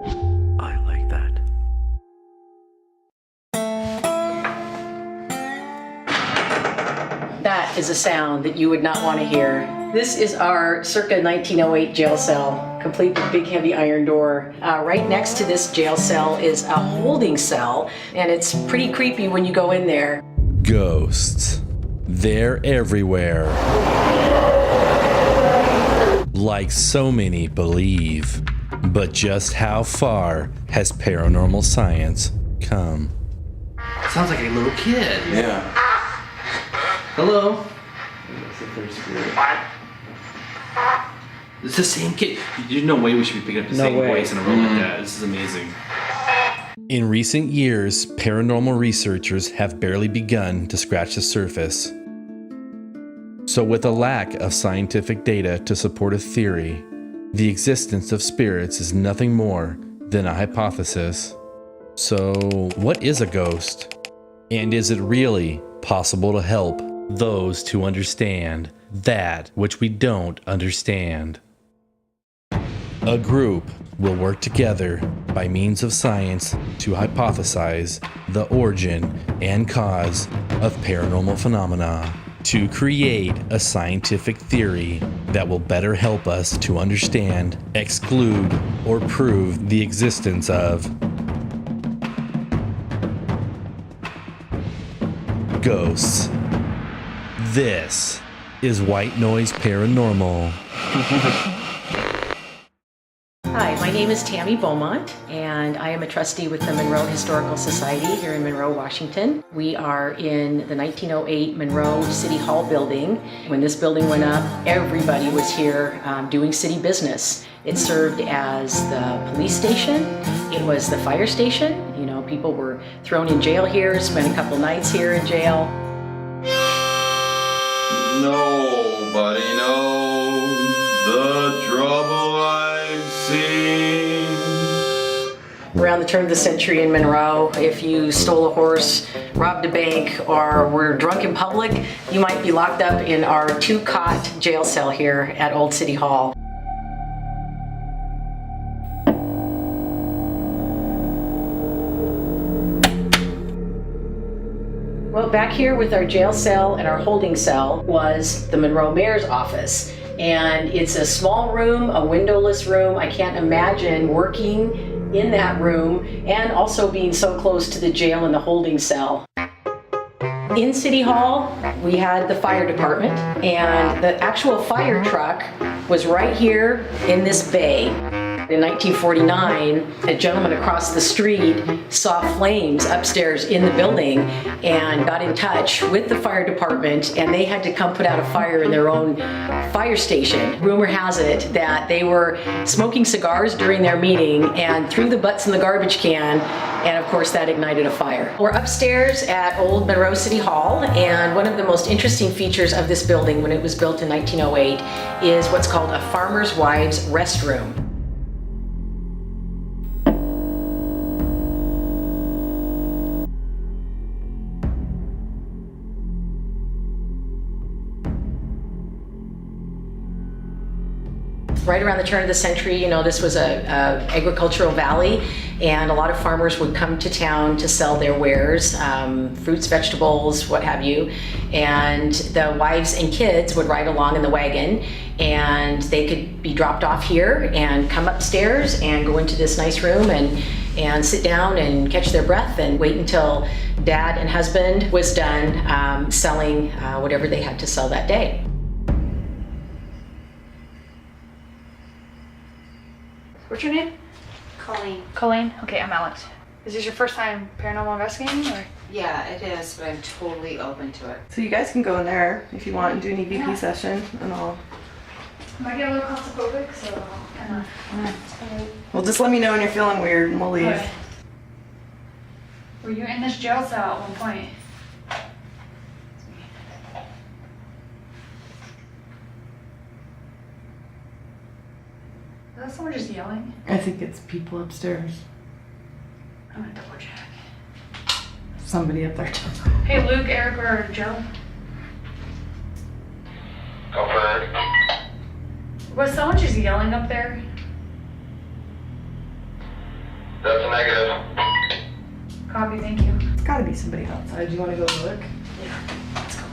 I like that. That is a sound that you would not want to hear. This is our circa 1908 jail cell, complete with big heavy iron door. Right next to this jail cell is a holding cell, and it's pretty creepy when you go in there. Ghosts. They're everywhere. Like so many believe. But just how far has paranormal science come? Sounds like a little kid. Yeah. Hello? It's the same kid. There's no way we should be picking up the same voice in a room like that. This is amazing. In recent years, paranormal researchers have barely begun to scratch the surface. So with a lack of scientific data to support a theory, the existence of spirits is nothing more than a hypothesis. So what is a ghost? And is it really possible to help those to understand that which we don't understand? A group will work together by means of science to hypothesize the origin and cause of paranormal phenomena, to create a scientific theory that will better help us to understand, exclude, or prove the existence of ghosts. This is White Noise Paranormal. Hi, my name is Tammy Beaumont, and I am a trustee with the Monroe Historical Society here in Monroe, Washington. We are in the 1908 Monroe City Hall building. When this building went up, everybody was here doing city business. It served as the police station. It was the fire station. You know, people were thrown in jail here, spent a couple nights here in jail. Nobody knows the trouble I've seen. Around the turn of the century in Monroe, if you stole a horse, robbed a bank, or were drunk in public, you might be locked up in our 2-cot jail cell here at Old City Hall. Well, back here with our jail cell and our holding cell was the Monroe Mayor's office. And it's a small room, a windowless room. I can't imagine working in that room and also being so close to the jail and the holding cell. In City Hall, we had the fire department, and the actual fire truck was right here in this bay. In 1949, a gentleman across the street saw flames upstairs in the building and got in touch with the fire department, and they had to come put out a fire in their own fire station. Rumor has it that they were smoking cigars during their meeting and threw the butts in the garbage can, and of course that ignited a fire. We're upstairs at Old Monroe City Hall, and one of the most interesting features of this building when it was built in 1908 is what's called a farmer's wife's restroom. Right around the turn of the century, you know, this was a agricultural valley, and a lot of farmers would come to town to sell their wares, fruits, vegetables, what have you, and the wives and kids would ride along in the wagon, and they could be dropped off here and come upstairs and go into this nice room and sit down and catch their breath and wait until dad and husband was done selling whatever they had to sell that day. What's your name? Colleen. Colleen? Okay, I'm Alex. Is this your first time paranormal investigating, or? Yeah, it is, but I'm totally open to it. So you guys can go in there if you want and do an EVP session and all. I might get a little claustrophobic, so I'll kind of... Well, just let me know when you're feeling weird and we'll leave. Okay. Were you in this jail cell at one point? Is that someone just yelling? I think it's people upstairs. I'm gonna double check. Somebody up there. Hey, Luke, Eric, or Joe? Confirmed. Was someone just yelling up there? That's a negative. Copy, thank you. It's gotta be somebody outside. Do you wanna go look? Let's go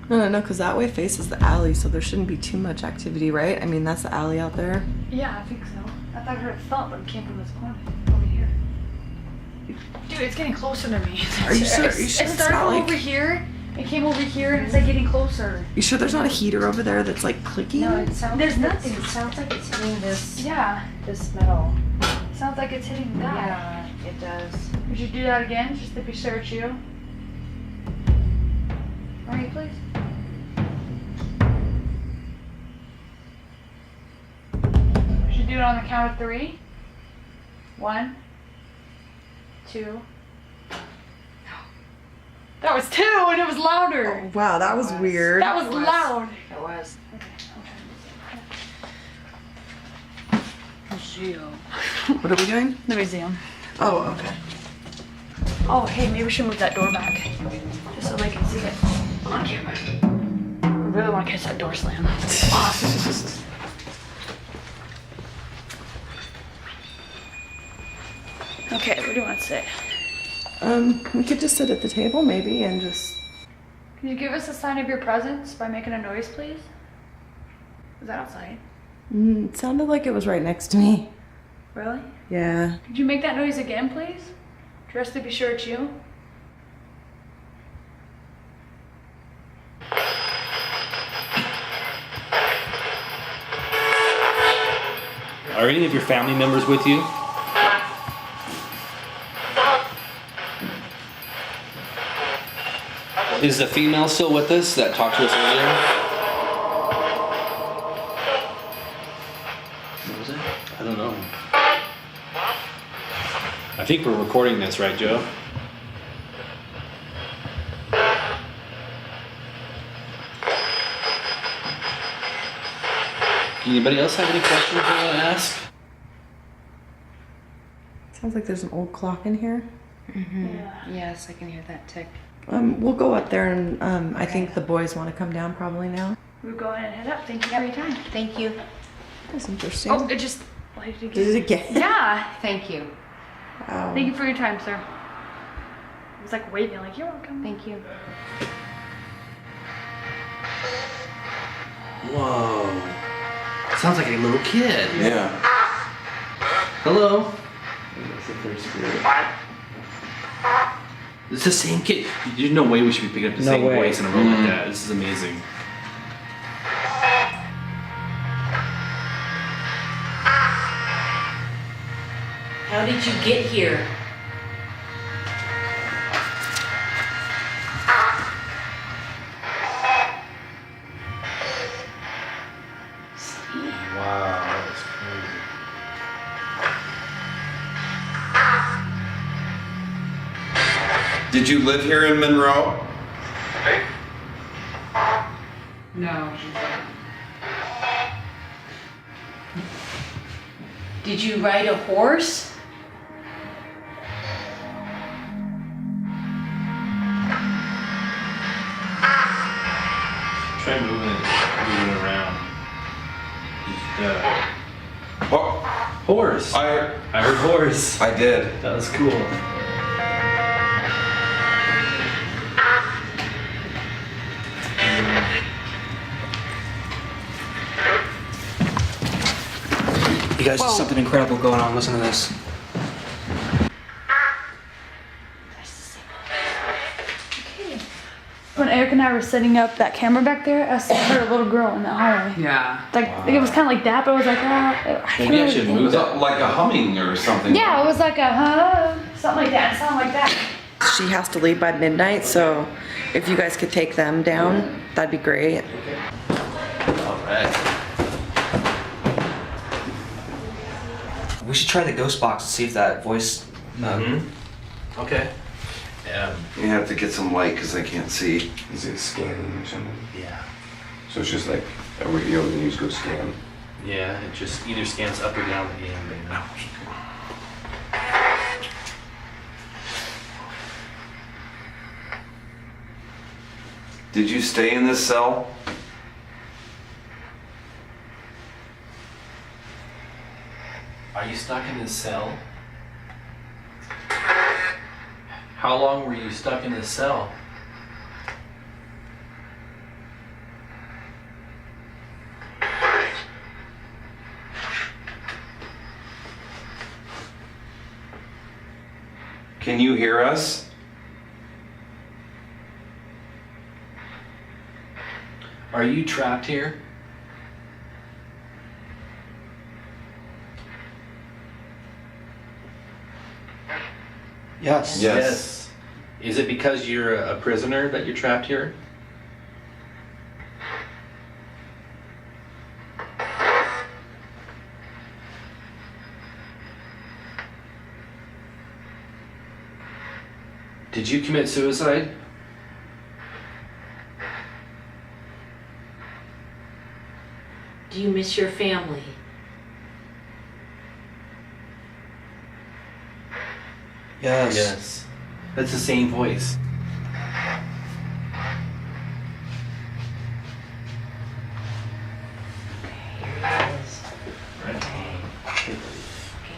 look. No, because that way faces the alley, so there shouldn't be too much activity, right? I mean, that's the alley out there. Yeah, I think so. I thought I heard a thump, but it came from this corner over here. Dude, it's getting closer to me. Are you sure? It It's started not from like... over here. It came over here, and it's like getting closer. You sure there's not a heater over there that's like clicking? No, it sounds There's like nothing. It sounds like it's hitting this Yeah, metal. sounds like it's hitting that. Yeah, it does. Would you do that again, just to be sure it's you? Alright, please. We should do it on the count of 3. 1, 2. That was 2, and it was louder. Oh, wow, that was weird. That was loud. It was. Museum. What are we doing? The museum. Oh, okay. Oh, hey, maybe we should move that door back, just so they can see it on camera. I really want to catch that door slam. Okay, where do you want to sit? We could just sit at the table maybe and just... Can you give us a sign of your presence by making a noise, please? Is that outside? It sounded like it was right next to me. Really? Yeah. Could you make that noise again, please? Just to be sure it's you. Are any of your family members with you? Is the female still with us that talked to us earlier? What was it? I don't know. I think we're recording this, right, Joe? Anybody else have any questions they want to ask? Sounds like there's an old clock in here. Yeah. Yes, I can hear that tick. We'll go up there and I think the boys want to come down probably now. We'll go ahead and head up. Thank you for your time. Thank you. That's interesting. Oh, it just lighted again. Did it again? Yeah. Thank you. Wow. Thank you for your time, sir. I was like waving, like, you're welcome. Thank you. Whoa. Sounds like a little kid. Yeah. Hello. It's the same kid. There's no way we should be picking up the same voice in a row like that. This is amazing. How did you get here? Wow, that was crazy. Did you live here in Monroe? No. Did you ride a horse? Try moving around. Just, Oh, horse. I heard horse. I did. That was cool. You guys, there's something incredible going on. Listen to this. When Eric and I were setting up that camera back there, I heard a little girl in the hallway. Yeah. Like, it was kind of like that, but I was like, I can't Maybe I really should think. move Was it like a humming or something? Yeah, it was like a something like that. It sounded like that. She has to leave by midnight, so if you guys could take them down, that'd be great. Alright. We should try the ghost box and see if that voice. Okay. You have to get some light because I can't see. Is it scanning or something? Yeah. So it's just like, you know, the news goes scan. Yeah, it just either scans up or down the AM. Did you stay in this cell? Are you stuck in this cell? How long were you stuck in this cell? Can you hear us? Are you trapped here? Yes. Yes. Is it because you're a prisoner that you're trapped here? Did you commit suicide? Do you miss your family? Yes. Yes. That's the same voice.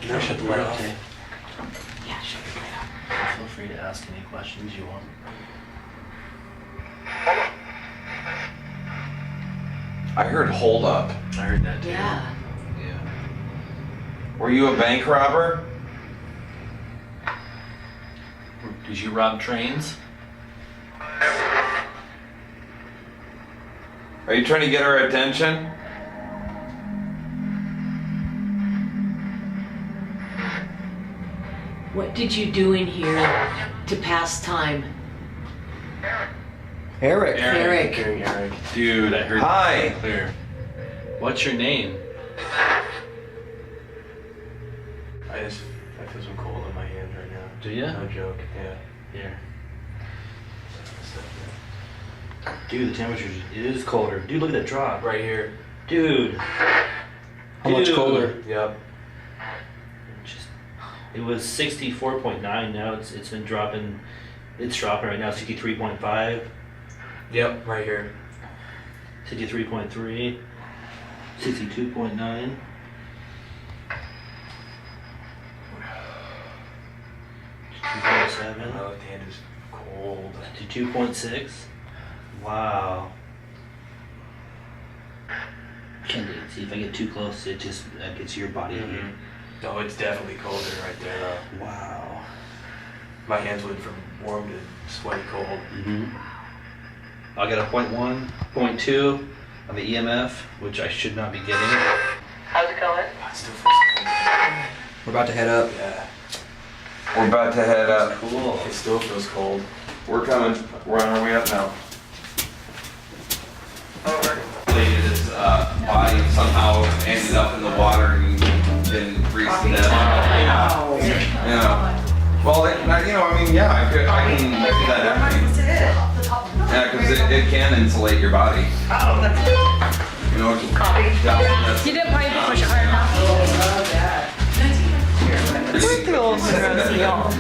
Now shut the light off. Yeah, shut the light off. Feel free to ask any questions you want. I heard hold up. I heard that too. Yeah. Yeah. Were you a bank robber? Did you rob trains? Are you trying to get our attention? What did you do in here to pass time? Eric. Eric. Eric. Dude, I heard Hi. that clear. What's your name? I feel some cold in my hands right now. Do ya? No joke. Yeah. Here. Dude, the temperature is colder. Dude, look at that drop. Right here. Dude. How much Dude. colder? Yep. It was 64.9. Now it's been dropping. It's dropping right now. 63.5. Yep. Right here. 63.3. 62.9. My 2.7. left hand is cold. To 2.6. Wow. Can't see if I get too close. It just gets your body heat. No, it's definitely colder right there though. Wow. My hands went from warm to sweaty cold. Mm-hmm. I'll get a 0.1, 0.2 of the EMF, which I should not be getting. How's it going? Oh, it still feels cold. We're about to head up. Yeah. We're about to head up. Cool. It still feels cold. We're coming. We're on our way up now. His body somehow ended up in the water and been freezed to death. Yeah. Well, I mean, yeah, I can see that happening. Yeah, because it can insulate your body. Oh, that's You know, You didn't probably push it hard enough. It's the old Monroe y'all.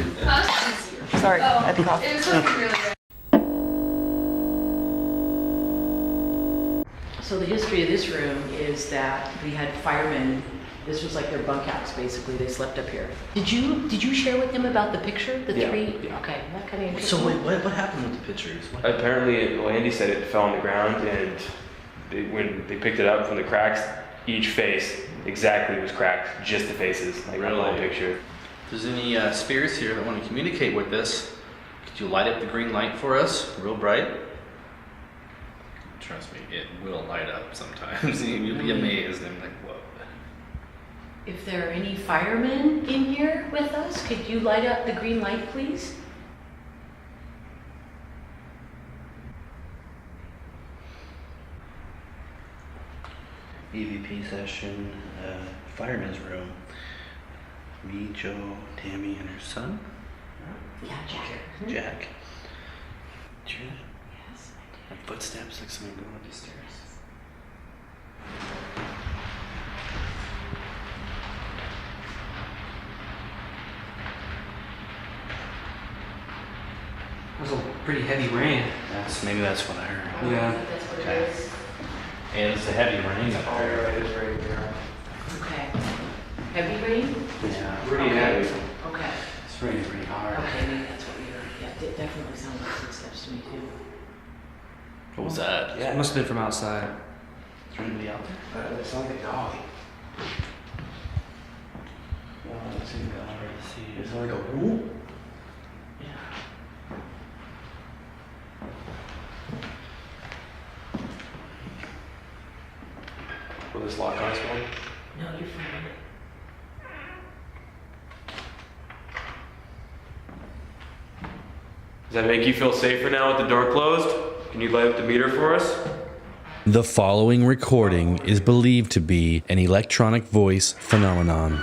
Sorry, I had to cough. So the history of this room is that we had firemen. This was like their bunkhouse, basically. They slept up here. Did you share with them about the picture? The Yeah. three? Okay, that kind of interesting. So wait, what happened with the pictures? Apparently, Andy said it fell on the ground, and when they picked it up from the cracks, each face exactly was cracked, just the faces, like that whole Really? picture. If there's any spirits here that want to communicate with us, could you light up the green light for us, real bright? Trust me, it will light up sometimes. You'll be amazed and like, whoa. If there are any firemen in here with us, could you light up the green light, please? EVP session, fireman's room. Me, Joe, Tammy, and her son, Yeah, Jack. Jack. Did you hear that? Yes, I Like footsteps, like someone going up the stairs. It was a pretty heavy rain. Maybe that's what I heard. Yeah. think that's what it is. And it's a heavy rain up there. Alright, it's right here. Okay. Heavy rain? Yeah. Pretty heavy. Okay. It's raining pretty hard. Okay, maybe that's what we heard. Yeah, it definitely sounded like footsteps to me too. What was that? Yeah. It must have been from outside. Is there anybody out there? It sounds like a dog. Let's see. It's like a who? Will this lock on its phone? No, you're fine. Does that make you feel safer now with the door closed? Can you light up the meter for us? The following recording is believed to be an electronic voice phenomenon.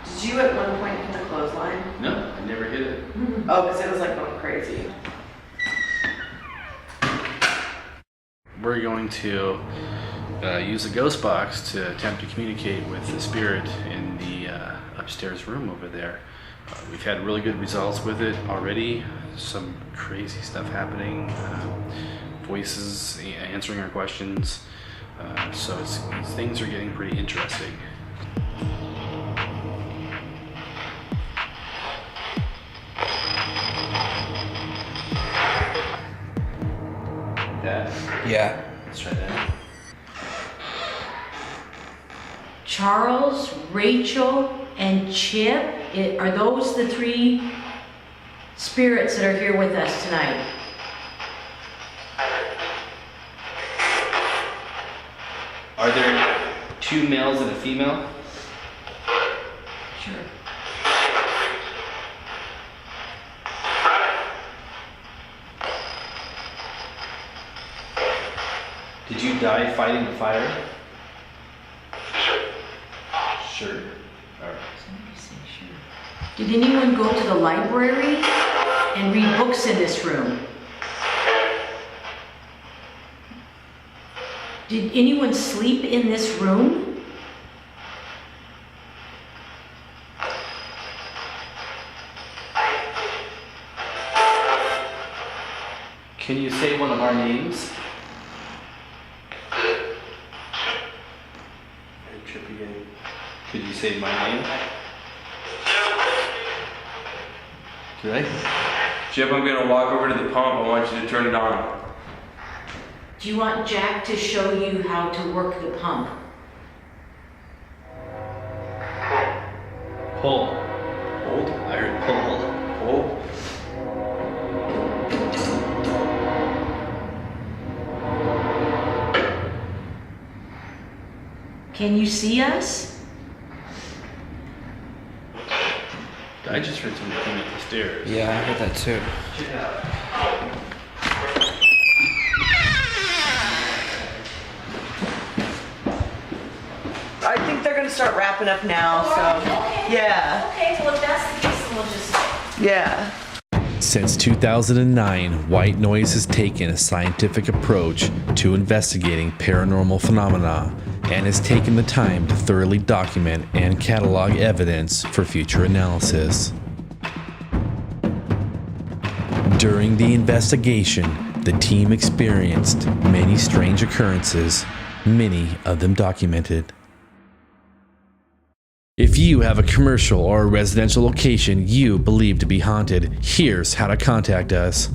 Did you at one point hit the clothesline? No, I never hit it. Oh, because it was like going crazy. We're going to use a ghost box to attempt to communicate with the spirit in the upstairs room over there. We've had really good results with it already. Some crazy stuff happening. Voices answering our questions. So things are getting pretty interesting. That? Yeah. Let's try that. Charles, Rachel, and Chip, are those the three spirits that are here with us tonight? Are there two males and a female? Sure. Did you die fighting the fire? Sure. All right. Somebody say sure. Did anyone go to the library and read books in this room? Did anyone sleep in this room? Can you say one of our names? Chip again. Could you say my name? Did I? Chip, I'm gonna walk over to the pump. I want you to turn it on. Do you want Jack to show you how to work the pump? Pull. Hold. I heard pull. Hold. Can you see us? I just heard somebody coming up the stairs. Yeah, I heard that too. I think they're gonna start wrapping up now, so yeah. Okay, well if that's the case, then we'll just... Yeah. Since 2009, White Noise has taken a scientific approach to investigating paranormal phenomena and has taken the time to thoroughly document and catalog evidence for future analysis. During the investigation, the team experienced many strange occurrences, many of them documented. If you have a commercial or a residential location you believe to be haunted, here's how to contact us.